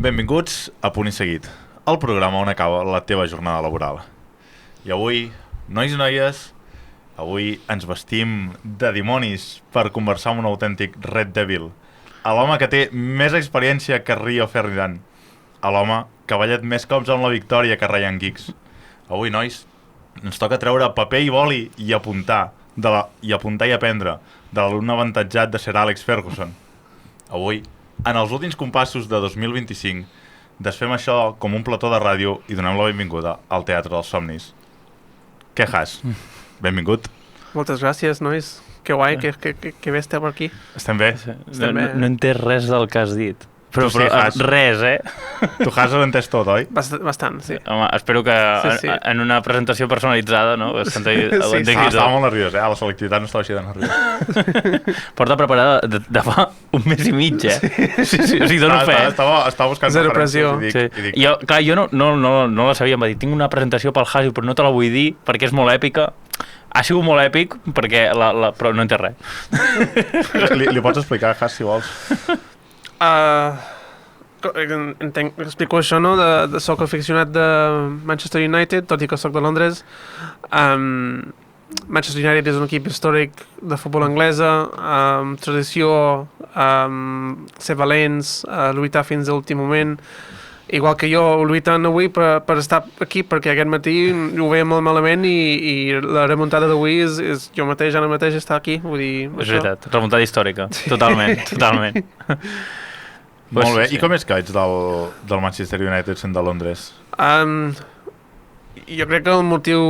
Benvinguts a Punt i Seguit, el programa on acaba la teva jornada laboral. I avui, nois i noies, avui ens vestim de dimonis per conversar amb un autèntic Red Devil, a l'home que té més experiència que Rio Ferdinand, a l'home que ha ballat més cops amb la victòria que Ryan Giggs. Avui, nois, ens toca treure paper i boli i apuntar i aprendre de l'alumne avantatjat de Sir Alex Ferguson. Avui, en els últims compassos de 2025, desfem això com un plató de ràdio i donem la benvinguda al Teatre dels Somnis. Què has? Benvingut. Moltes gràcies, nois. Que guai, que bé esteu aquí. Estem bé? No he entès res del que has dit. Però res, Tu has entès tot, oi? Bastant, sí. Home, espero que en una presentació personalitzada, no? Estava molt nerviós, a la selectivitat no estava així de nerviós. Porta preparada de fa un mes i mig, Sí, o sigui, dono fe. Estava buscant zero pressió. Jo no la sabia, em va dir, tinc una presentació pel Hasi, però no te la vull dir perquè és molt èpica. Ha sigut molt èpic, perquè però no entès res. Li pots explicar, Has, si vols? Explico això, no? Soc aficionat de Manchester United, tot i que soc de Londres. Manchester United és un equip històric de futbol anglesa, tradició, ser valents, lluitar fins a l'últim moment. Igual que jo, lluitant avui per estar aquí, perquè aquest matí ho veia molt malament i la remuntada d'avui és jo mateix, ara mateix, estar aquí. Vull dir, és veritat, remuntada històrica, totalment. Molt bé, i com és que ets del Manchester United sent de Londres? Jo crec que el motiu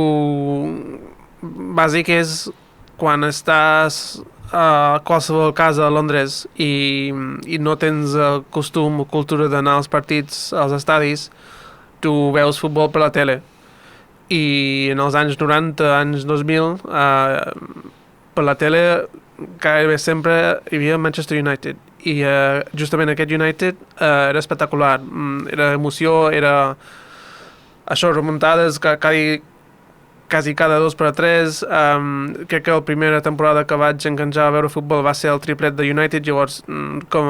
bàsic és quan estàs a qualsevol casa a Londres i no tens el costum o cultura d'anar als partits, als estadis, tu veus futbol per la tele. I en els anys 90, anys 2000, per la tele gairebé sempre hi havia Manchester United. I justament aquest United era espectacular, era emoció, era això, remuntades quasi cada 2-3. Crec que la primera temporada que vaig enganxar a veure futbol va ser el triplet de United. Llavors, com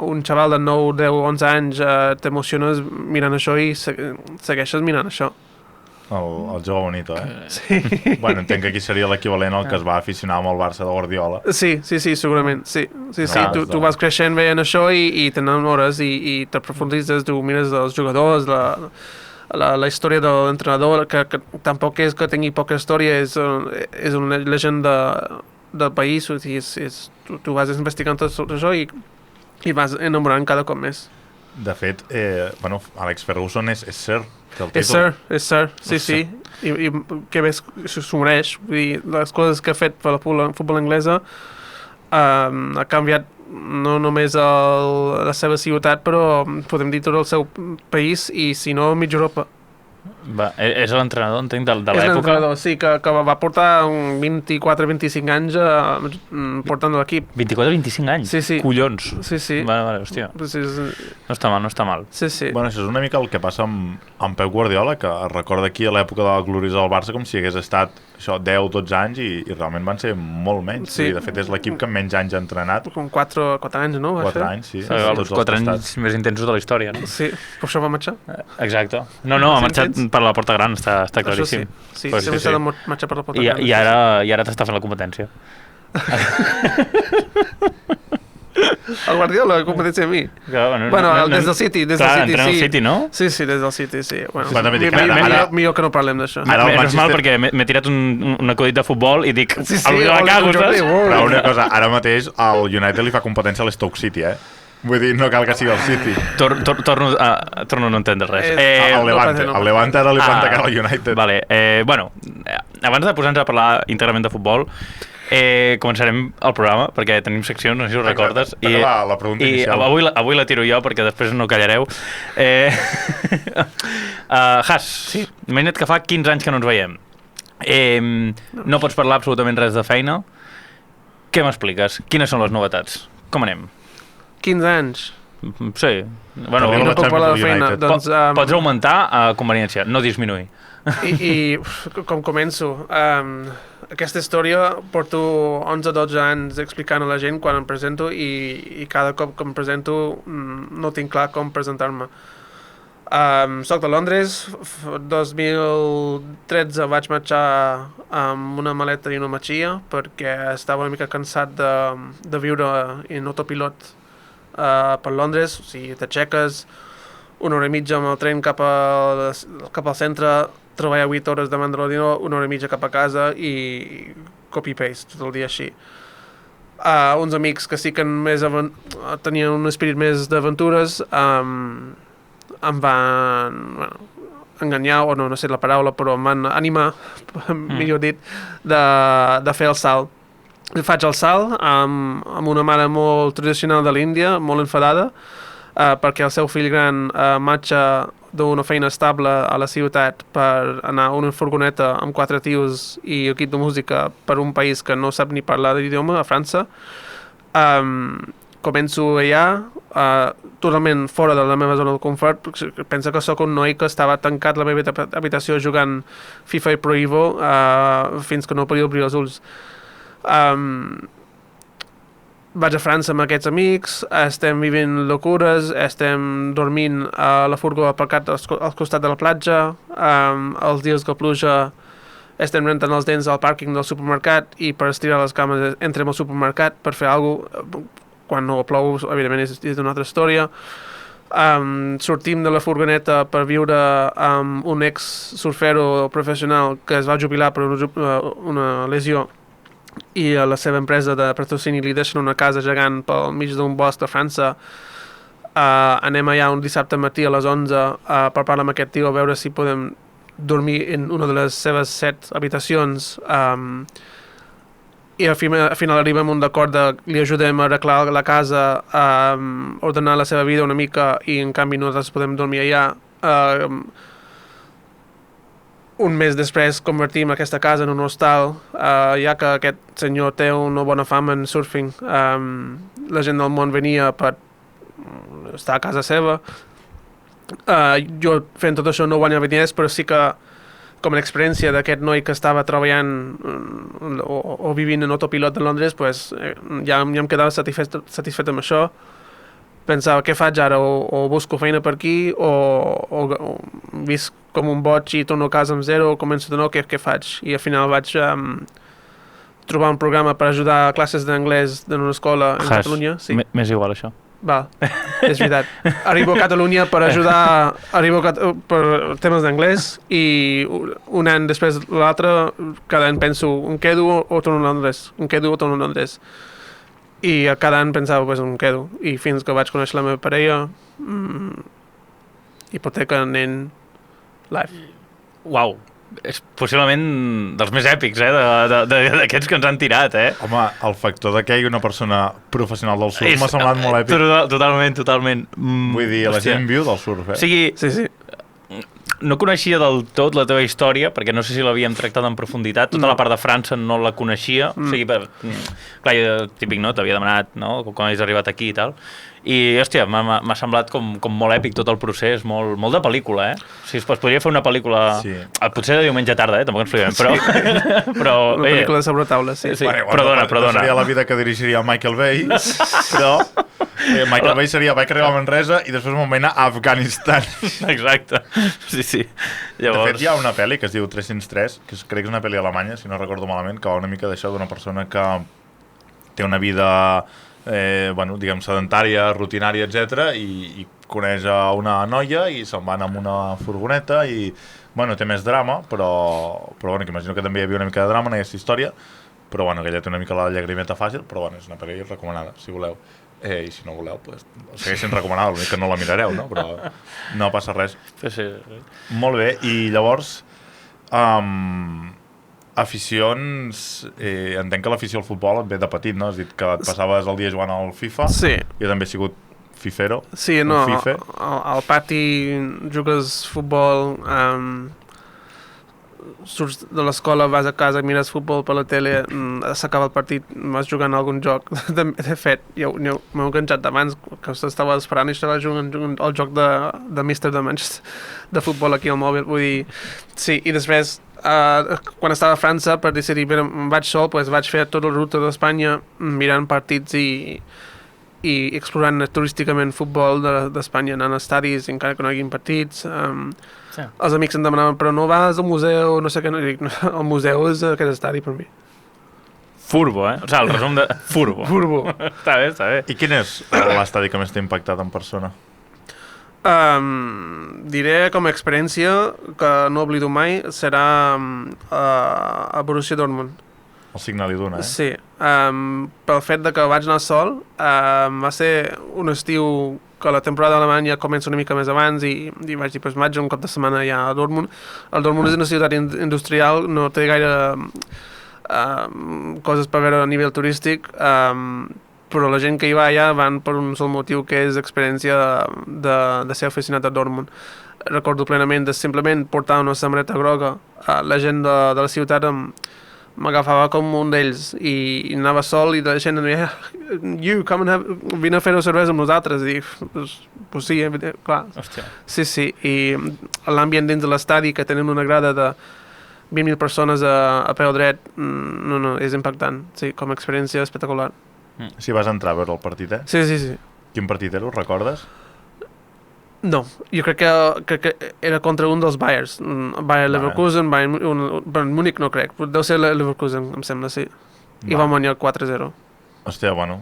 un xaval de 9, 10, 11 anys, t'emociones mirant això i segueixes mirant això. El jove bonito, Sí. Bueno, entenc que aquí seria l'equivalent al que es va aficionar amb el Barça de Guardiola. Sí, segurament, sí. Tu vas creixent veient això i tenen hores i t'aprofunditzes, tu mires els jugadors, la història de l'entrenador, que tampoc és que tingui poca història, és una llegenda del país, o sigui, tu vas investigant tot això i vas enamorant cada cop més. De fet, Alex Ferguson és Sir. És Sir, sí. I que bé s'ho mereix. Vull dir, les coses que ha fet per la futbol anglesa ha canviat no només la seva ciutat, però podem dir tot el seu país i, si no, mitja Europa. És l'entrenador, entenc, de l'època? És l'entrenador, sí, que va portar 24-25 anys portant l'equip. 24-25 anys? Sí. Collons. Sí. Vale, hòstia. No està mal. Sí. Bueno, això és una mica el que passa amb Pep Guardiola, que es recorda aquí a l'època de la gloriosa del Barça com si hagués estat 10-12 anys i realment van ser molt menys. Sí. De fet, és l'equip que menys anys ha entrenat. Com 4 anys, no? 4 anys, sí. Els 4 anys més intensos de la història, no? Sí, per això va marxar. Exacte. No, ha marxat per la porta gran, està claríssim. Sí, sempre s'ha de marxar per la porta gran. I ara t'està fent la competència. El Guardiola, la competència a mi. Des del City, sí. Entrena al City, no? Sí, des del City, sí. Millor que no parlem d'això. És mal perquè m'he tirat un acudit de futbol i dic, la cago, saps? Però una cosa, ara mateix al United li fa competència a l'Stoke City, Vull dir, no cal que sigui el City. Torno a no entendre res. El Levante ara li planta cara al United. Vale, abans de posar-nos a parlar íntegrament de futbol, començarem el programa, perquè tenim seccions, no sé si ho recordes. La pregunta inicial. Avui la tiro jo, perquè després no callareu. Has, imagina't que fa 15 anys que no ens veiem. No pots parlar absolutament res de feina. Què m'expliques? Quines són les novetats? Com anem? 15 anys. Sí. Bueno, Arriba no la puc parlar de Champions feina. United. Doncs, pots augmentar a conveniència, no disminuir. com començo? Aquesta història porto 11-12 anys explicant a la gent quan em presento i cada cop que em presento no tinc clar com presentar-me. Soc de Londres, 2013 vaig marxar amb una maleta i una motxilla perquè estava una mica cansat de viure en autopilot per Londres, o sigui, t'aixeques una hora i mitja amb el tren cap al centre, treballar 8 hores davant de l'ordinador, una hora i mitja cap a casa i copy-paste tot el dia així. Uns amics que sí que tenien un espírit més d'aventures em van enganyar, o no sé la paraula, però em van animar, millor dit, de fer el salt. Faig el salt amb una mare molt tradicional de l'Índia, molt enfadada, perquè el seu fill gran marxa d'una feina estable a la ciutat per anar a una furgoneta amb 4 tios i equip de música per un país que no sap ni parlar l'idioma, a França. Començo allà, totalment fora de la meva zona de confort. Pensa que sóc un noi que estava tancat a la meva habitació jugant FIFA i Pro Evo fins que no podia obrir els ulls. Vaig a França amb aquests amics, estem vivint locures, estem dormint a la furgó aparcat al costat de la platja, els dies que pluja estem rentant els dents al pàrquing del supermercat i per estirar les cames entrem al supermercat per fer alguna cosa. Quan no plou, evidentment, és una altra història. Sortim de la furgoneta per viure amb un ex-surfero professional que es va jubilar per una lesió i a la seva empresa de patrocini li deixen una casa gegant pel mig d'un bosc de França. Anem allà un dissabte matí a les 11 per parlar amb aquest tio a veure si podem dormir en una de les seves 7 habitacions i al final arribem a un acord de li ajudem a arreglar la casa, a ordenar la seva vida una mica i en canvi nosaltres podem dormir allà. Un mes després convertim aquesta casa en un hostal, ja que aquest senyor té una bona fama en surfing. La gent del món venia per estar a casa seva. Jo fent tot això no guanyava diners, però sí que com a experiència d'aquest noi que estava treballant o vivint en autopilot de Londres, pues, ja em quedava satisfet amb això. Pensava, què faig ara? O busco feina per aquí, o visc com un boig i torno a casa amb zero, o començo de nou, què faig? I al final vaig trobar un programa per ajudar a classes d'anglès en una escola en Catalunya. Sí. M'és igual, això. Val, és veritat. Arribo a Catalunya per ajudar per temes d'anglès i un any després de l'altre cada any penso, em quedo o torno a Londres, em quedo o torno a Londres. I cada any pensava, pues em quedo. I fins que vaig conèixer la meva parella, hipoteca, nen, life. Uau, és possiblement dels més èpics, d'aquests que ens han tirat, Home, el factor de que hi hagi una persona professional del surf m'ha semblat molt èpic. Totalment. Vull dir, la gent viu del surf, O sigui, sí. No coneixia del tot la teva història, perquè no sé si l'havíem tractat en profunditat. Tota la part de França no la coneixia. O sigui, clar, típic, no? T'havia demanat, no? Quan has arribat aquí i tal. I, hòstia, m'ha semblat com molt èpic tot el procés, molt de pel·lícula, O sigui, es podria fer una pel·lícula... Sí. Potser de diumenge tarda, tampoc ens flipem, però... Sí. però una pel·lícula de sobre taula, sí. Perdona. No seria la vida que dirigiria Michael Bay, però Michael Bay seria vaig arribar a Manresa i després me'n vaig anar a Afganistan. Exacte, sí. Llavors... De fet, hi ha una pel·li que es diu 303, que crec que és una pel·li alemanya, si no recordo malament, que va una mica d'això d'una persona que té una vida... diguem, sedentària, rutinària, etc. I coneix a una noia i se'n van amb una furgoneta i, té més drama, però que imagino que també hi havia una mica de drama en aquesta història, però, que ella té una mica la llagrimeta fàcil, però, és una pel·li recomanada, si voleu. I si no voleu, segueix sent recomanada, l'únic que no la mirareu, no? Però no passa res. Sí. Molt bé, i llavors... aficions, entenc que l'afició al futbol et ve de petit, no? Has dit que et passaves el dia jugant al FIFA. Sí. Jo també he sigut fifero. Sí, no, al pati jugues futbol, surts de l'escola, vas a casa, mires futbol per la tele, s'acaba el partit, vas jugant a algun joc. De fet, m'heu enganxat d'abans, que estava esperant i estava jugant el joc de Mister de Manchester, de futbol aquí al mòbil, vull dir... Sí, i després, quan estava a França, per decidir, em vaig sol, doncs vaig fer tota la ruta d'Espanya mirant partits i explorant turísticament futbol d'Espanya, anant a estadis, encara que no hi hagin partits. Sí. Els amics em demanaven, però no vas al museu, no sé què, no dic, no, el museu és aquest estadi per mi. Furbo, eh? O sigui, el resum de... Furbo. Furbo. Està bé, està bé. I quin és l'estadi que més t'ha impactat en persona? Diré com a experiència, que no oblido mai, serà a Borussia Dortmund. El Signal Iduna, Sí, pel fet de que vaig anar sol, va ser un estiu que la temporada alemanya comença una mica més abans i vaig dir, vaig un cop de setmana ja a Dortmund. El Dortmund és una ciutat industrial, no té gaire coses per veure a nivell turístic, però la gent que hi va allà van per un sol motiu, que és experiència de ser aficionat a Dortmund. Recordo plenament de simplement portar una samarreta groga. La gent de la ciutat m'agafava com un d'ells i anava sol i la gent em deia vine a fer-ho cervesa amb nosaltres i pues sí, clar. Hòstia. Sí, i l'ambient dins de l'estadi, que tenen una grada de 20.000 persones a peu dret, no, és impactant, sí, com a experiència espectacular. Si vas entrar a veure el partit, eh? Sí. Quin partit era, ho recordes? No, jo crec que era contra un dels Bayers, Bayern Leverkusen, Bayern Múnich no crec, deu ser Leverkusen, em sembla, sí. I va guanyar 4-0. Hòstia, bona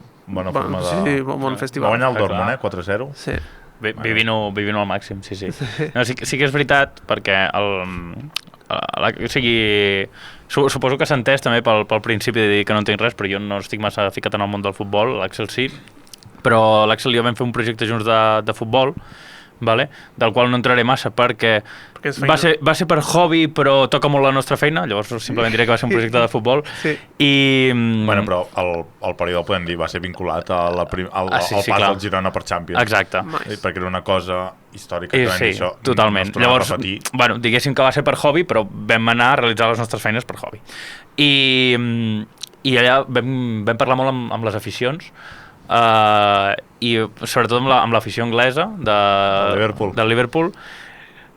forma de... Sí, bon festival. Va guanyar el Ah, Dortmund, clar. 4-0. Sí. Vivint-ho al màxim, sí. No, sí que és veritat, perquè o sigui, suposo que s'ha entès també pel principi de dir que no entenc res, però jo no estic massa ficat en el món del futbol, l'Àxel sí, però l'Àxel i jo vam fer un projecte junts de futbol, vale? Del qual no entraré massa perquè va ser per hobby, però toca molt la nostra feina, llavors simplement diré que va ser un projecte de futbol. Sí. I... Bueno, però el període, podem dir, va ser vinculat al pas del Girona per Champions. Exacte. Perquè era una cosa històrica. Sí, això, totalment. Llavors, bueno, diguéssim que va ser per hobby, però vam anar a realitzar les nostres feines per hobby. I allà vam parlar molt amb les aficions, i sobretot amb l'afició anglesa del Liverpool,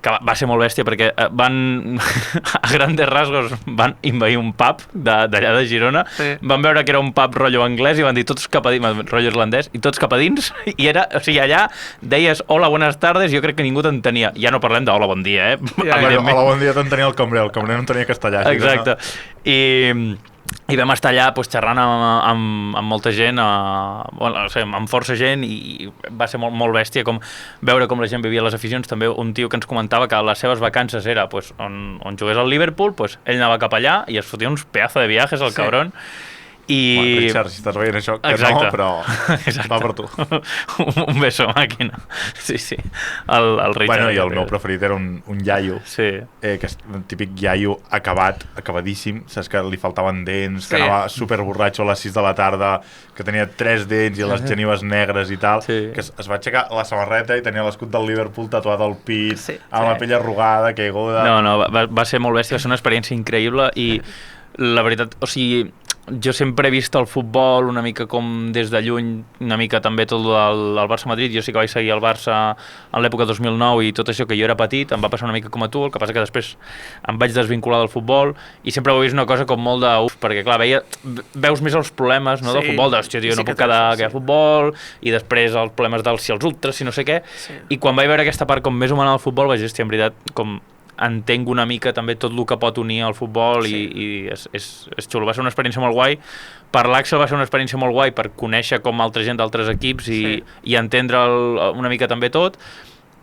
que va ser molt bèstia perquè van a grandes rasgos van invair un pub d'allà de Girona, van veure que era un pub rotllo anglès i van dir tots cap a dins, rotllo irlandès, i tots cap a dins, i era, o sigui, allà deies hola, buenas tardes, jo crec que ningú t'entenia. Ja no parlem de hola, bon dia, Hola, bon dia t'entenia el cambrer no entenia castellà. Exacte. I vam estar allà xerrant amb molta gent, amb força gent, i va ser molt bèstia veure com la gent vivia les aficions. També un tio que ens comentava que les seves vacances era on jugués al Liverpool, ell anava cap allà i es fotia uns pedazo de viajes, el cabron. Richard, si estàs veient això, que no, però va per tu. Un beso, màquina. Sí, el Richard. Bueno, i el meu preferit era un iaio, que és un típic iaio acabadíssim, saps que li faltaven dents, que anava superborratxo a les 6 de la tarda, que tenia 3 dents i les genives negres i tal, que es va aixecar la samarreta i tenia l'escut del Liverpool tatuat al pit, amb la pell arrugada, caiguda... No, va ser molt bèstia, va ser una experiència increïble i la veritat, o sigui, jo sempre he vist el futbol una mica com des de lluny, una mica també tot el Barça-Madrid. Jo sí que vaig seguir el Barça en l'època 2009 i tot això, que jo era petit, em va passar una mica com a tu, el que passa que després em vaig desvincular del futbol i sempre ho he vist una cosa com molt de perquè clar, veus més els problemes del futbol, d'hòstia, tio, no puc quedar que hi ha futbol, i després els problemes dels si els ultras, si no sé què, i quan vaig veure aquesta part com més humana del futbol vaig dir, hòstia, en veritat, com entenc una mica també tot el que pot unir el futbol i és xulo. Va ser una experiència molt guai. Per l'Àxel va ser una experiència molt guai per conèixer com altra gent d'altres equips i entendre una mica també tot,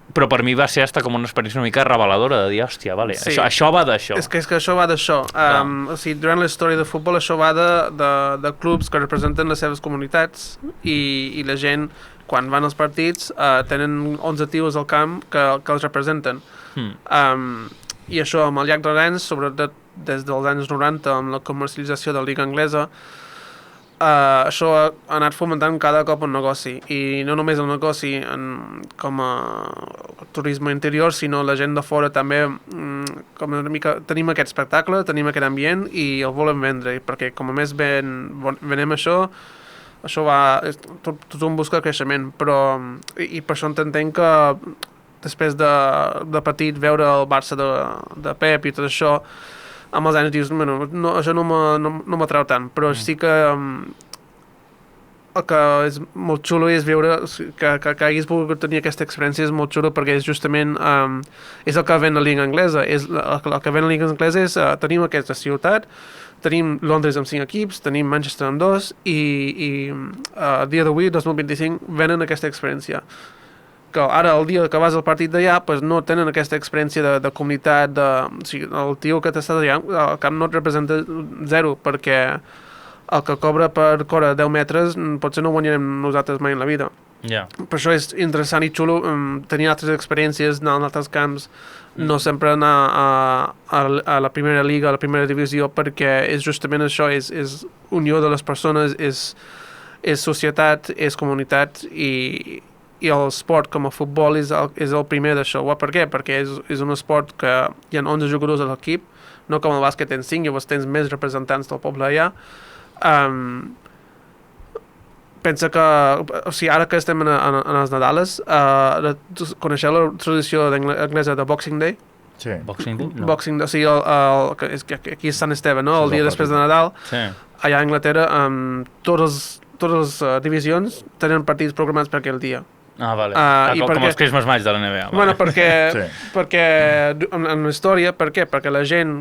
però per mi va ser hasta com una experiència una mica reveladora de dir, hòstia, vale, això va d'això. És que això va d'això. O sigui, durant la història de futbol això va de clubs que representen les seves comunitats i la gent, quan van als partits, tenen 11 tios al camp que els representen. I això amb el llarg dels anys, sobretot des dels anys 90 amb la comercialització de la Lliga Anglesa, això ha anat fomentant cada cop un negoci, i no només el negoci com a turisme interior, sinó la gent de fora també com una mica, tenim aquest espectacle, tenim aquest ambient i el volem vendre, perquè com a més venem això va, tothom busca creixement, però i per això entenc que després de petit veure el Barça de Pep i tot això, amb els anys dius, bueno, no, això no m'atrau tant, però sí que el que és molt xulo és veure que haguis pogut tenir aquesta experiència, és molt xulo perquè és justament és el que ven la Lliga Anglesa, el que ven la Lliga Anglesa és tenim aquesta ciutat, tenim Londres amb 5 equips, tenim Manchester amb 2 i a dia d'avui, 2025, venen aquesta experiència. Que ara, el dia que vas al partit d'allà, pues no tenen aquesta experiència de comunitat, o sigui, el tio que t'està allà, el camp no et representa zero, perquè el que cobra per córrer 10 metres potser no guanyarem nosaltres mai en la vida. Per això és interessant i xulo tenir altres experiències, anar a altres camps, no sempre anar a la primera liga, a la primera divisió, perquè és justament això, és unió de les persones, és societat, és comunitat i el esport com a futbol és el primer d'això. Per què? Perquè és un esport que hi ha 11 jugadors a l'equip, no com el bàsquet tens 5, llavors tens més representants del poble allà. Pensa que, o sigui, ara que estem en els Nadales, coneixeu la tradició anglesa de Boxing Day? Sí. Boxing Day? No. Boxing Day, o sigui, aquí és Sant Esteve, no? El dia després de Nadal, allà a Anglaterra, totes les divisions tenen partits programats per aquell dia. Ah, vale. Com els Christmas Match de la NBA. Bueno, perquè en la història, per què? Perquè la gent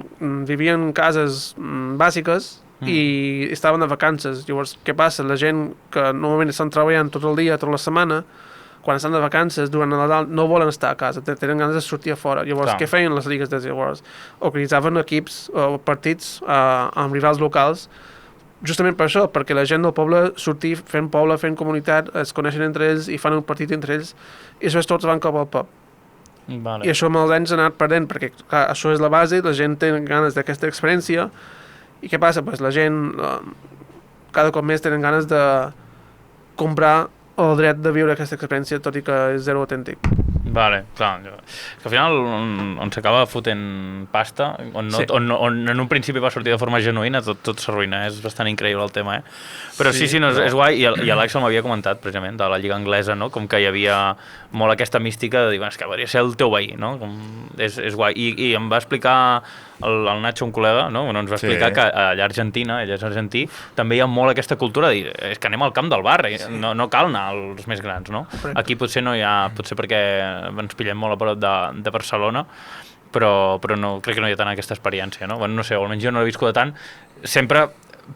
vivia en cases bàsiques i estaven de vacances. Llavors, què passa? La gent que normalment estan treballant tot el dia, tota la setmana, quan estan de vacances durant el Nadal no volen estar a casa, tenen ganes de sortir a fora. Llavors, què feien les lligues de llavors? Organitzaven equips o partits amb rivals locals justament per això, perquè la gent del poble sortir fent poble, fent comunitat, es coneixen entre ells i fan un partit entre ells i això és tots van cap al pub. I això amb els anys ha anat perdent, perquè clar, això és la base, la gent té ganes d'aquesta experiència i què passa? Pues la gent cada cop més tenen ganes de comprar el dret de viure aquesta experiència, tot i que és zero autèntic. Vale, clar. Que al final on s'acaba fotent pasta, on en un principi va sortir de forma genuïna, tot s'arruïna, és bastant increïble el tema, Però sí, és guai, i l'Àxel m'havia comentat, precisament, de la Lliga Anglesa, no? Com que hi havia molt aquesta mística de dir, és que podria ser el teu veí, no? És guai. I em va explicar el Nacho, un col·lega, no? Ens va explicar que allà a Argentina, ell és argentí, també hi ha molt aquesta cultura de dir, és que anem al camp del barri, no cal anar als més grans, no? Aquí potser no hi ha, potser perquè ens pillem molt a prop de Barcelona, però no, crec que no hi ha tant aquesta experiència, no? Bueno, no sé, almenys jo no l'he viscut tant, sempre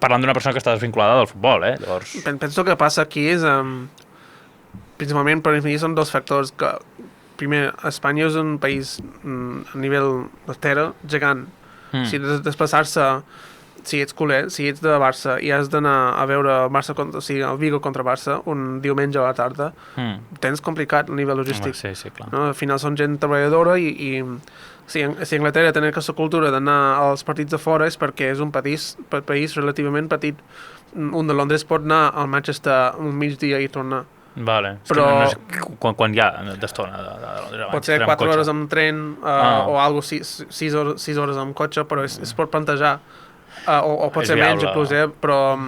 parlant d'una persona que està desvinculada del futbol, Llavors... Penso que passa aquí és, principalment per mi són dos factors que, primer, Espanya és un país a nivell de terra gegant, o sigui, desplaçar-se, si ets culer, si ets de Barça i has d'anar a veure el Vigo contra Barça un diumenge a la tarda, tens complicat a nivell logístic. Sí, clar. No? Al final són gent treballadora i si Anglaterra té aquesta cultura d'anar als partits de fora és perquè és un país relativament petit. Un de Londres pot anar al Manchester un migdia i tornar. Vale, però quan hi ha d'estona de Londres? Pot ser 4 hores amb tren o algo 6 hores amb cotxe, però es pot plantejar. O pot ser menys, inclús, però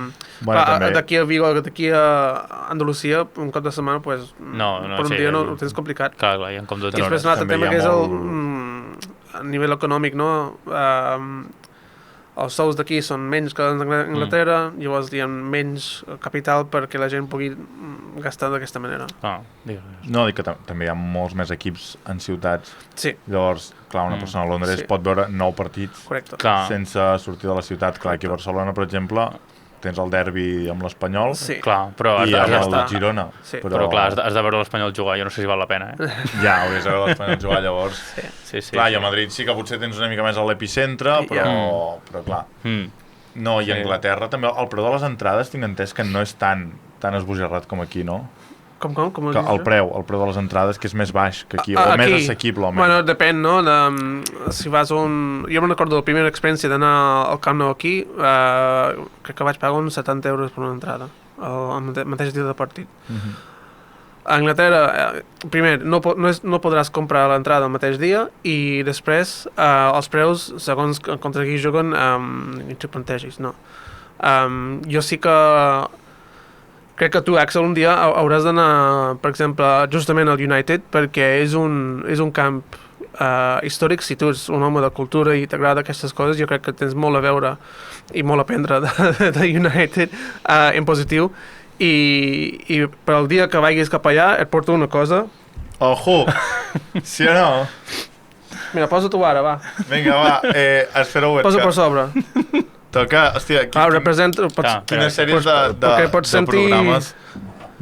d'aquí a Vigo, d'aquí a Andalusia, un cop de setmana, per un dia no ho tens complicat. Clar, hi ha com de I després un altre tema que és a nivell econòmic, no? Els sous d'aquí són menys que a Anglaterra, llavors hi ha menys capital perquè la gent pugui gastar d'aquesta manera. No, dic que també hi ha molts més equips en ciutats. Sí. Llavors, clar, una persona a Londres pot veure 9 partits sense sortir de la ciutat. Clar, aquí a Barcelona, per exemple, tens el derbi amb l'Espanyol i amb el Girona. Però clar, has de veure l'Espanyol jugar, jo no sé si val la pena, Ja, hauries de veure l'Espanyol jugar llavors. Clar, i a Madrid sí que potser tens una mica més a l'epicentre, però clar. No, i a Anglaterra també el preu de les entrades tinc entès que no és tan esbojarrat com aquí, no? Com el preu de les entrades, que és més baix que aquí, o més assequible. Bueno, depèn, no? Si vas Jo me'n recordo de la primera experiència d'anar al Camp Nou aquí, crec que vaig pagar uns 70 euros per una entrada, el mateix dia de partit. A Anglaterra, primer, no podràs comprar l'entrada el mateix dia i després els preus, segons contra qui juguen, interplantegis, no. Jo sí que crec que tu, Axel, un dia hauràs d'anar, per exemple, justament al United, perquè és un camp històric. Si tu ets un home de cultura i t'agrada aquestes coses, jo crec que tens molt a veure i molt a aprendre de United en positiu. I per al dia que vagis cap allà et porto una cosa. Ojo! Sí o no? Mira, posa-t'ho ara, va. Vinga, va, espera-ho. Posa per sobre. Toca, hòstia, representa... quines sèries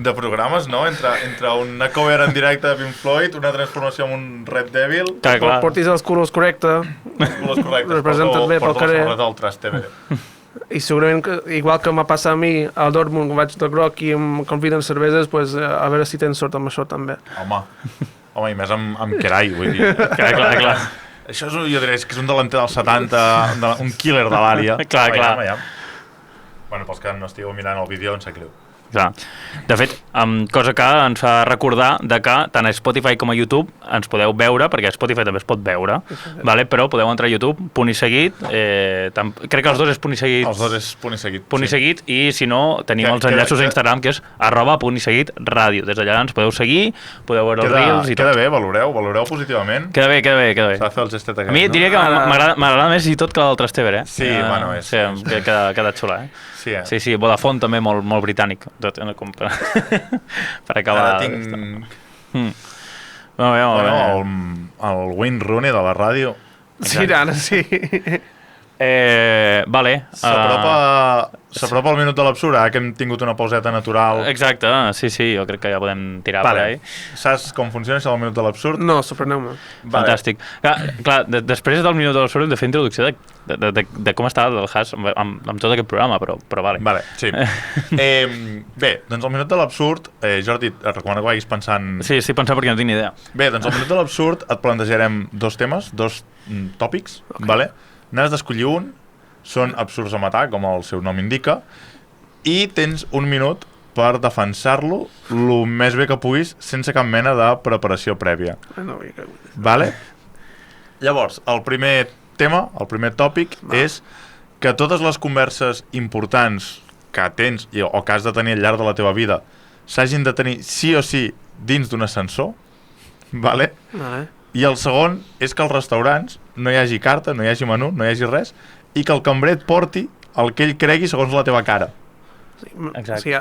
de programes, no? Entre una cover en directe de Pink Floyd, una transformació en un Red Devil... Portis els colors correctes. Els colors correctes. Representa't bé pel carrer. Porta el Trust TV. I segurament, igual que m'ha passat a mi al Dortmund, vaig de groc i em conviden cerveses, pues, a veure si tens sort amb això també. Home, i més amb Kerai, vull dir. Clar. Això és, jo diria, que és un delanter dels 70, un killer de l'àrea. Clar. Bueno, pels que no estigueu mirant el vídeo, em sap greu. Clar. De fet, cosa que ens fa recordar de que tant a Spotify com a YouTube ens podeu veure, perquè a Spotify també es pot veure, vale? Però podeu entrar a YouTube, punt i seguit, crec que els dos és punt i seguit. Els dos és punt i seguit. Punt i seguit, i si no, tenim els enllaços a Instagram, que és @punt i seguit ràdio. Des d'allà ens podeu seguir, podeu veure els reels i tot. Queda bé, valoreu positivament. Queda bé. S'ha de fer el gestet aquest, a mi diria que m'agrada més i tot que el Trastevere, Sí, bueno, és... Queda xula, Sí, Vodafone també molt britànic, tot, per acabar... Ara tinc... El Wayne Rooney de la ràdio. Sí, ara sí. Vale. S'apropa el minut de l'absurd, que hem tingut una pauseta natural. Exacte, sí, jo crec que ja podem tirar per ahí. Saps com funciona això del minut de l'absurd? No, sorpreneu-me. Fantàstic. Clar, després del minut de l'absurd hem de fer introducció de com està el Has amb tot aquest programa, però vale. Vale, sí. Bé, doncs el minut de l'absurd, Jordi, et recomano que vagis pensant... Sí, estic pensant perquè no tinc ni idea. Bé, doncs el minut de l'absurd et plantejarem dos temes, dos tòpics, vale? N'has d'escollir un, són absurds a matar, com el seu nom indica, i tens un minut per defensar-lo el més bé que puguis, sense cap mena de preparació prèvia. Vale? Llavors, el primer tema, el primer tòpic, és que totes les converses importants que tens o que has de tenir al llarg de la teva vida s'hagin de tenir sí o sí dins d'un ascensor, vale? I el segon és que als restaurants no hi hagi carta, no hi hagi menú, no hi hagi res, i que el cambrer et porti el que ell cregui segons la teva cara. Exacte. O sigui,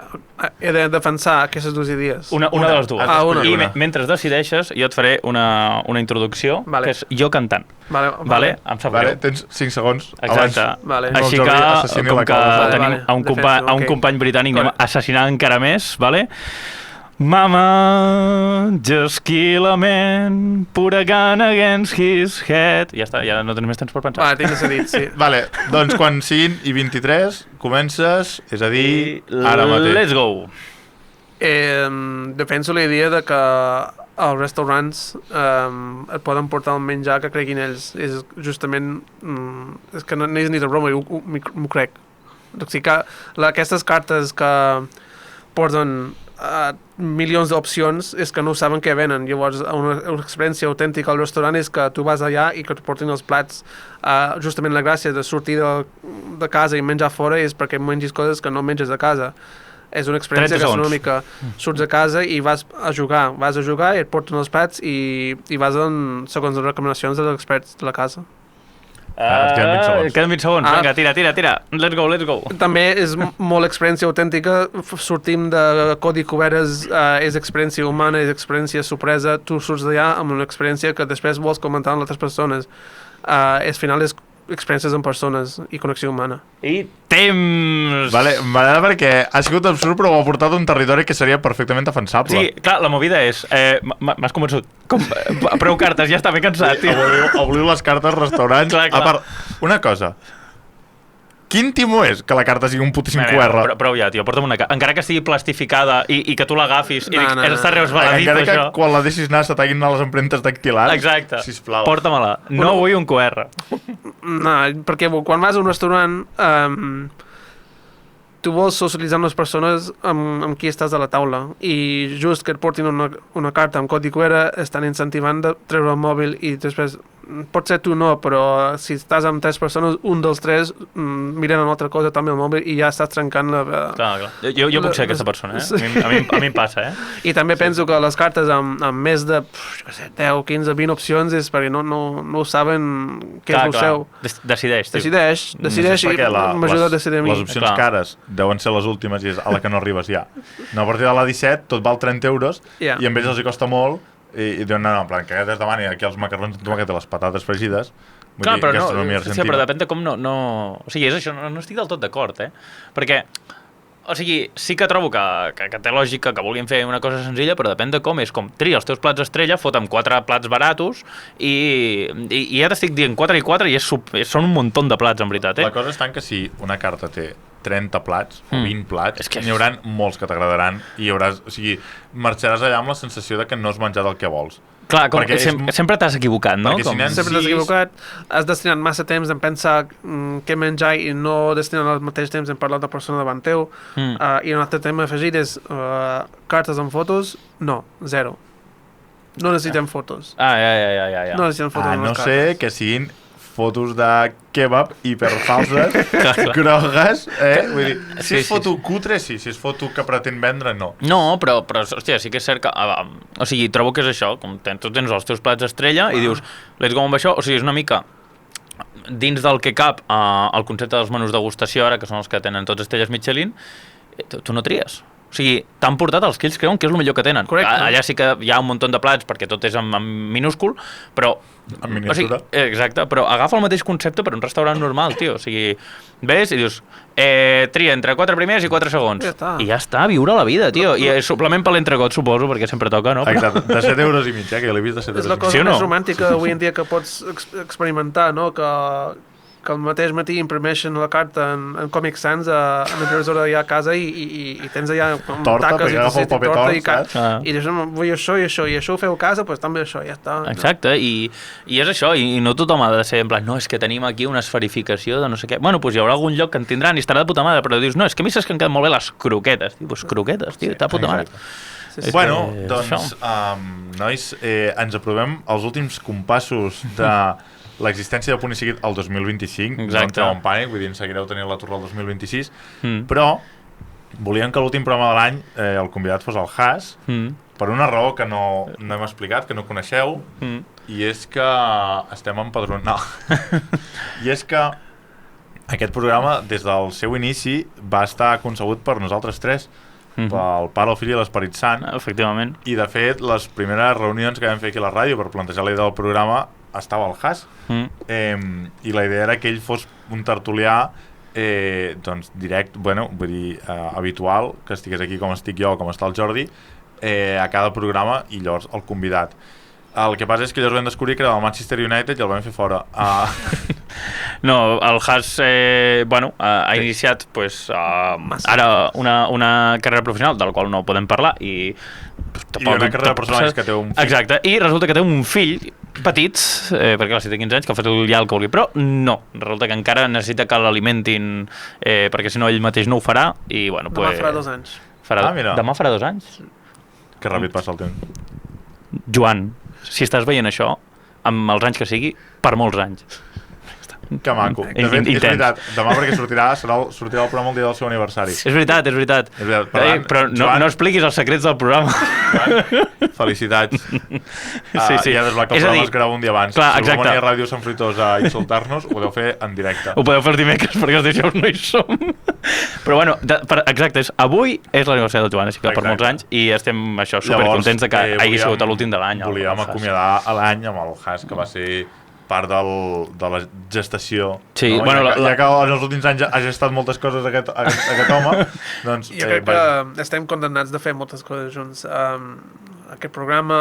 he de defensar aquestes dues idees. Una de les dues. Una. I mentre decideixes, jo et faré una introducció, que és jo cantant. Vale? Em sap greu. Tens 5 segons. Exacte. Així que, com que tenim a un company britànic, anem a assassinar encara més, vale? Mama, just kill a man, put a gun against his head. Ja està, ja no tens més temps per pensar. Tinc decidit, sí. Vale, doncs quan siguin i 23, comences, és a dir, ara mateix. Let's go! Defenso la idea de que als restaurants et poden portar el menjar que creguin ells. És justament... és que no és ni de broma, m'ho crec. O sigui que aquestes cartes que porten milions d'opcions és que no saben què venen. Llavors, una experiència autèntica al restaurant és que tu vas allà i que et portin els plats. Justament la gràcia de sortir de casa i menjar fora és perquè mengis coses que no menges a casa. És una experiència gastronòmica. Surts a casa i vas a jugar i et porten els plats i vas segons les recomanacions dels experts de la casa. Queden 20 segons. Vinga, tira. Let's go. També és molt experiència autèntica. Sortim de Codi Cuberes, és experiència humana, és experiència sorpresa. Tu surts d'allà amb una experiència que després vols comentar amb altres persones. Al final és experiències amb persones i connexió humana. I temps! Vale, m'agrada perquè ha sigut absurd, però ho ha portat a un territori que seria perfectament defensable. Sí, clar, la movida és... m'has convençut. Prou cartes, ja està, m'he cansat. Obliu les cartes als restaurants. Clar. A part, una cosa... Quin timo és que la carta sigui un putíssim QR? Prou ja, tio, porta'm una carta. Encara que estigui plastificada i que tu l'agafis i està resbaladit, encara això. Encara que quan la deixis anar se t'haguin anat les empremtes dactilars. Exacte. Sisplau. Porta-me-la. No vull un QR. No, perquè quan vas a un restaurant tu vols socialitzar amb les persones amb qui estàs a la taula i just que et portin una carta amb codi QR estan incentivant de treure el mòbil i després potser tu no, però si estàs amb 3 persones, un dels 3 miren una altra cosa també al mòbil i ja estàs trencant la... Clar. Jo puc ser aquesta persona, a mi em passa, I també penso que les cartes amb més de 10, 15, 20 opcions és perquè no ho saben què és el seu. Decideix i m'ajuda a decidir a mi. Les opcions cares deuen ser les últimes i és a la que no arribes ja. No, a partir de la 17 tot val 30 euros i a ells els hi costa molt i diuen, no, en plan, que aquest es demani aquí els macarrons amb tomàquet i les patates fregides. Clar, però però depèn de com no... O sigui, és això, no estic del tot d'acord, perquè, o sigui, sí que trobo que té lògica que vulguin fer una cosa senzilla, però depèn de com és, com tria els teus plats estrella, fota'm 4 plats baratos i ja t'estic dient 4 i 4 i són un muntó de plats, en veritat, La cosa és tant que si una carta té 30 plats o 20 plats, n'hi haurà molts que t'agradaran i marxaràs allà amb la sensació de que no has menjat el que vols. Clar, sempre t'has equivocat, no? Sempre t'has equivocat, has destinat massa temps en pensar què menjar i no destinar el mateix temps en parlar de la persona davant teu. I un altre tema afegit és cartes amb fotos, no, 0. No necessitem fotos. Ja. No necessitem fotos no sé que siguin fotos de kebab hiperfalses, grogues, vull dir, si és foto cutre, sí, si és foto que pretén vendre, no. No, però hòstia, sí que és cert que, o sigui, trobo que és això, com tu tens els teus plats estrella i dius, let's go amb això, o sigui, és una mica dins del que cap el concepte dels menús degustació ara, que són els que tenen tots estrelles Michelin, tu no tries. O sigui, t'han portat els que ells creuen que és el millor que tenen. Correcte. Allà sí que hi ha un munt de plats perquè tot és en minúscul, però... En miniatura. Exacte, però agafa el mateix concepte per un restaurant normal, tio. O sigui, ves i dius, tria entre 4 primers i 4 segons. I ja està, viure la vida, tio. I suplement per l'entregot, suposo, perquè sempre toca, no? Exacte, de 7 euros i mig, que jo l'he vist de 7 euros i mig. És la cosa més romàntica avui en dia que pots experimentar, no? Que el mateix matí imprimeixen la carta en Comic Sans a la impressora allà a casa i tens allà taques i torta i dius, vull això i això, i això ho feu a casa, doncs també això, ja està. Exacte, i és això, i no tothom ha de ser en plan, no, és que tenim aquí una esferificació de no sé què. Bueno, doncs hi haurà algun lloc que en tindran i estarà de puta mare, però dius, no, és que a mi saps que em queden molt bé les croquetes. Doncs croquetes, tio, està de puta mare. Bueno, doncs, nois, ens aprovem els últims compassos de l'existència de Punt i Seguit al 2025. No entreu en pànic, vull dir, seguireu tenint la torre al 2026, però volíem que l'últim programa de l'any el convidat fos el Has, per una raó que no hem explicat, que no coneixeu, i és que estem empadronant. No. I és que aquest programa, des del seu inici, va estar concebut per nosaltres 3, pel Pare, el Fill i l'Esperit Sant. Efectivament. I, de fet, les primeres reunions que vam fer aquí a la ràdio per plantejar la idea del programa estava al Has, i la idea era que ell fos un tertulià doncs direct, bueno, vull dir, habitual, que estigués aquí com estic jo, com està el Jordi, a cada programa, i llavors el convidat. El que passa és que llavors vam descobrir que era del Manchester United i el vam fer fora. No, el Has ha iniciat ara una carrera professional de la qual no podem parlar i una carrera personal és que té un fill. Exacte, i resulta que té un fill petit, perquè clar, si té 15 anys, que fa tot ja el que vulgui, però no, resulta que encara necessita que l'alimentin, perquè si no ell mateix no ho farà, i bueno, demà farà 2 anys. Demà farà 2 anys? Que ràpid passa el temps. Joan, si estàs veient això, amb els anys que sigui, per molts anys. Que maco. De fet, és veritat, demà perquè sortirà el programa el dia del seu aniversari. És veritat. Però no expliquis els secrets del programa. Felicitats. Sí. Ja des que el programa es grava un dia abans. Clar, si algú venia a Ràdio Sant Fruitós a insultar-nos, ho podeu fer en directe. Ho podeu fer els dimecres perquè els dijous no hi som. Però bueno, exacte, avui és l'aniversari del Joan, així que per molts anys, i estem supercontents que hagi sigut l'últim de l'any. Volíem acomiadar l'any amb el Has, que va ser part de la gestació. Sí, no? bueno, ja que en els últims anys ha gestat moltes coses aquest home, doncs... Jo crec que estem condemnats de fer moltes coses junts. Aquest programa,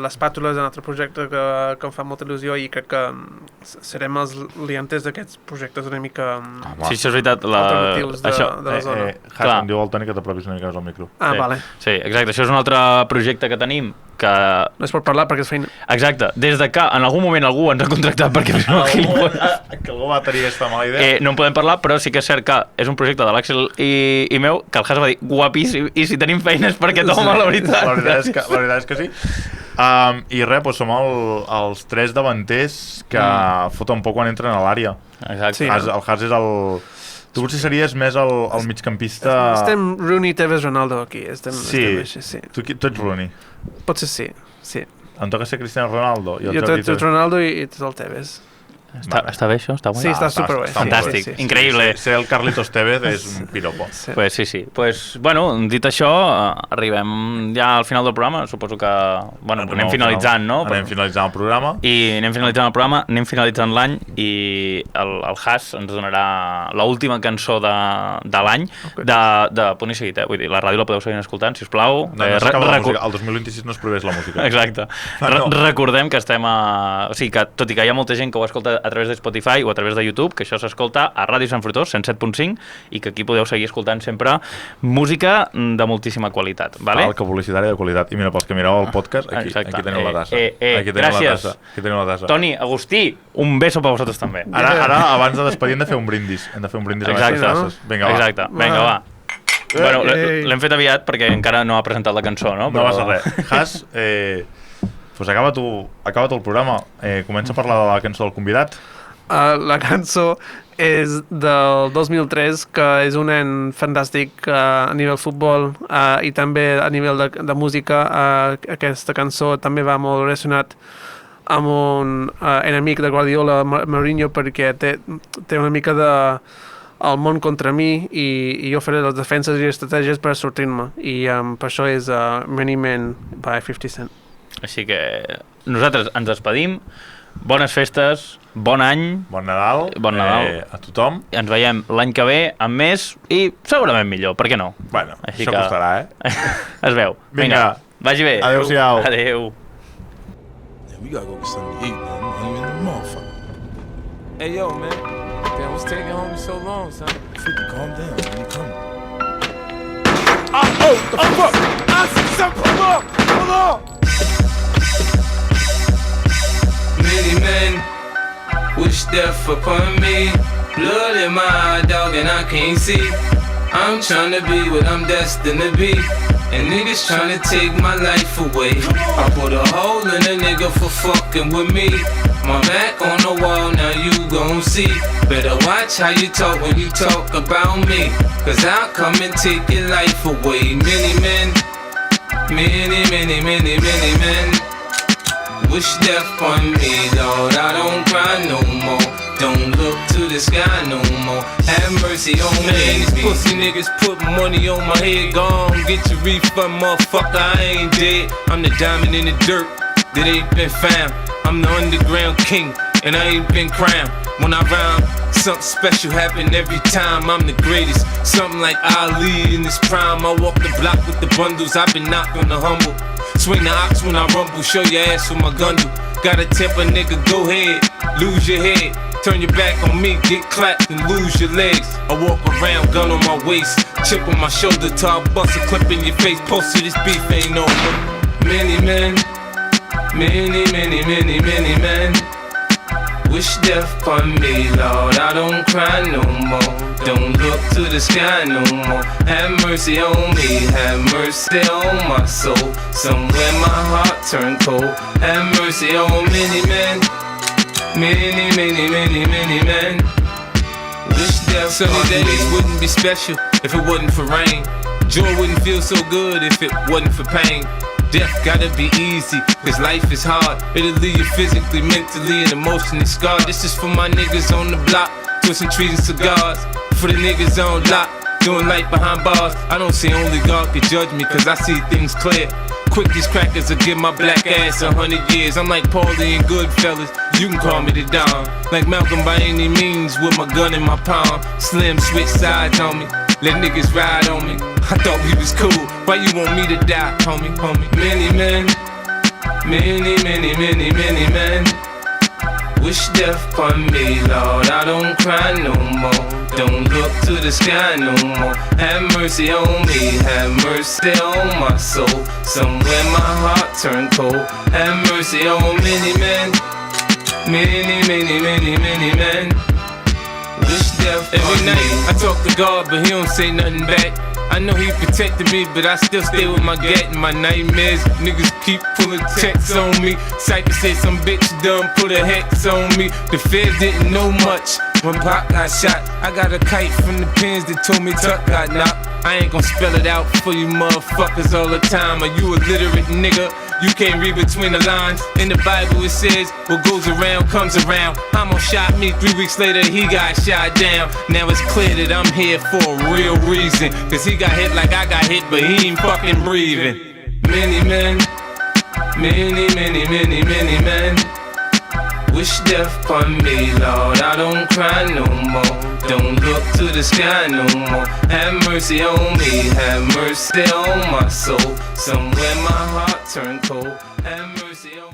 l'Espàtula és un altre projecte que em fa molta il·lusió i crec que serem els liantes d'aquests projectes una mica sí, això és veritat, alternatius de la zona. Has, em diu el Toni que t'apropis una mica al micro. Vale. Sí, exacte, això és un altre projecte que tenim que... No es pot parlar perquè és feina. Exacte, des de que en algun moment algú ens ha contractat perquè fem el gilipolles, que algú va tenir aquesta mala idea. no en podem parlar, però sí que és cert que és un projecte de l'Àxel i meu, que el Has va dir guapíssim, i si tenim feines per aquest home, la veritat. La veritat és que sí. I res, doncs som els 3 davanters que foten poc quan entren a l'àrea. Exacte. Sí. El Has és el... Tu potser series més el migcampista... Estem Rooney, Tevez, Ronaldo aquí. Estem així, sí. Tu ets Rooney. Potser sí. Em toca ser Cristiano Ronaldo. I el Jo Jordi ets Ronaldo i ets el Tevez. Està bé això? Està Sí, està superbé. Fantàstic, Sí. increïble. Ser el Carlitos Tevez és un piropo. Sí. Pues sí. Pues, bueno, dit això, arribem ja al final del programa. Suposo que, bueno, anem finalitzant, no? Anem finalitzant el programa. I anem finalitzant el programa, anem finalitzant l'any i el Has ens donarà l'última cançó de l'any de Punt i Seguit, Vull dir, la ràdio la podeu seguir escoltant, sisplau. No s'acaba la música. El 2026 no es prohibeix la música. Exacte. Recordem que estem a... O sigui, que tot i que hi ha molta gent que ho escolta a través de Spotify o a través de YouTube, que això s'escolta a Ràdio Sant Fruitós, 107.5, i que aquí podeu seguir escoltant sempre música de moltíssima qualitat. Vale? Que publicitària de qualitat. I mira, pels que mireu el podcast, aquí teniu la tassa. Aquí teniu la tassa. Toni, Agustí, un beso per vosaltres també. Ara, abans de despedir, hem de fer un brindis. Hem de fer un brindis amb aquestes tasses. Vinga, va. Exacte, vinga, va. Bueno, l'hem fet aviat perquè encara no ha presentat la cançó, no? No passa res. Has, doncs acaba tu el programa. Comença a parlar de la cançó del convidat. La cançó és del 2003, que és un any fantàstic a nivell futbol i també a nivell de música. Aquesta cançó també va molt relacionat amb un enemic de Guardiola, Mourinho, perquè té una mica de el món contra mi i jo faré les defenses i estratègies per sortir-me. I per això és Many Men by 50 Cent. Així que nosaltres ens despedim. Bones festes, bon any. Bon Nadal. Bon Nadal. A tothom. Ens veiem l'any que ve amb més i segurament millor, per què no? Bueno, així això costarà, Es veu. Vinga, vagi bé. Adéu-siau. Adéu. We gotta go get something to eat, man. I'm hungry in the motherfucker. Hey, yo, man. Damn, what's taking homie so long, son? 50, calm down, man. You coming? The fuck? I see something. Hold on. Many men wish death upon me. Blood in my eye, dog, and I can't see. I'm tryna be what I'm destined to be, and niggas tryna take my life away. I put a hole in a nigga for fucking with me. My back on the wall, now you gon' see. Better watch how you talk when you talk about me, cause I'll come and take your life away. Many men, many men wish death on me, Lord. I don't cry no more. Don't look to the sky no more. Have mercy on me. These pussy niggas put money on my head. Gone, get your refund, motherfucker. I ain't dead. I'm the diamond in the dirt that ain't been found. I'm the underground king, and I ain't been crowned. When I rhyme, something special happen every time. I'm the greatest, something like Ali in his prime. I walk the block with the bundles. I've been knocked on the humble. Swing the ox when I rumble, show your ass with my gun do. Gotta tip a nigga, go ahead, lose your head. Turn your back on me, get clapped and lose your legs. I walk around, gun on my waist, chip on my shoulder, till I bust a clip in your face. Post to this beef ain't over. Many men, many men wish death upon me, Lord. I don't cry no more. Don't look to the sky no more. Have mercy on me, have mercy on my soul. Somewhere my heart turned cold. Have mercy on many men, many men wish death. Sunny days wouldn't be special if it wasn't for rain. Joy wouldn't feel so good if it wasn't for pain. Death gotta be easy, cause life is hard. It'll leave you physically, mentally, and emotionally scarred. This is for my niggas on the block, twisting trees and cigars. For the niggas on lock, doing life behind bars. I don't see only God can judge me, cause I see things clear. Quick, these crackers will give my black ass 100 years. I'm like Paulie and Goodfellas, you can call me the Don. Like Malcolm by any means, with my gun in my palm. Slim switch sides on me, let niggas ride on me. I thought we was cool, why you want me to die, homie? Many men Wish death upon me, Lord, I don't cry no more. Don't look to the sky no more. Have mercy on me, have mercy on my soul. Somewhere my heart turned cold. Have mercy on many men, many, many, many, many men. Wish death every night I talk to God, but he don't say nothing back. I know he protected me, but I still stay with my gat and my nightmares. Niggas keep pulling checks on me. Cypher said some bitch done put a hex on me. The feds didn't know much when Pac got shot. I got a kite from the pins that told me Tuck got knocked. I ain't gon' spell it out for you motherfuckers all the time. Are you a literate nigga? You can't read between the lines. In the Bible it says, what goes around comes around. Hamo shot me, 3 weeks later he got shot down. Now it's clear that I'm here for a real reason. Cause he got hit like I got hit, but he ain't fucking breathing. Many men, many, many, many, many men. Wish death upon me, Lord, I don't cry no more. Don't look to the sky no more. Have mercy on me, have mercy on my soul. Somewhere my heart turned cold. Have mercy on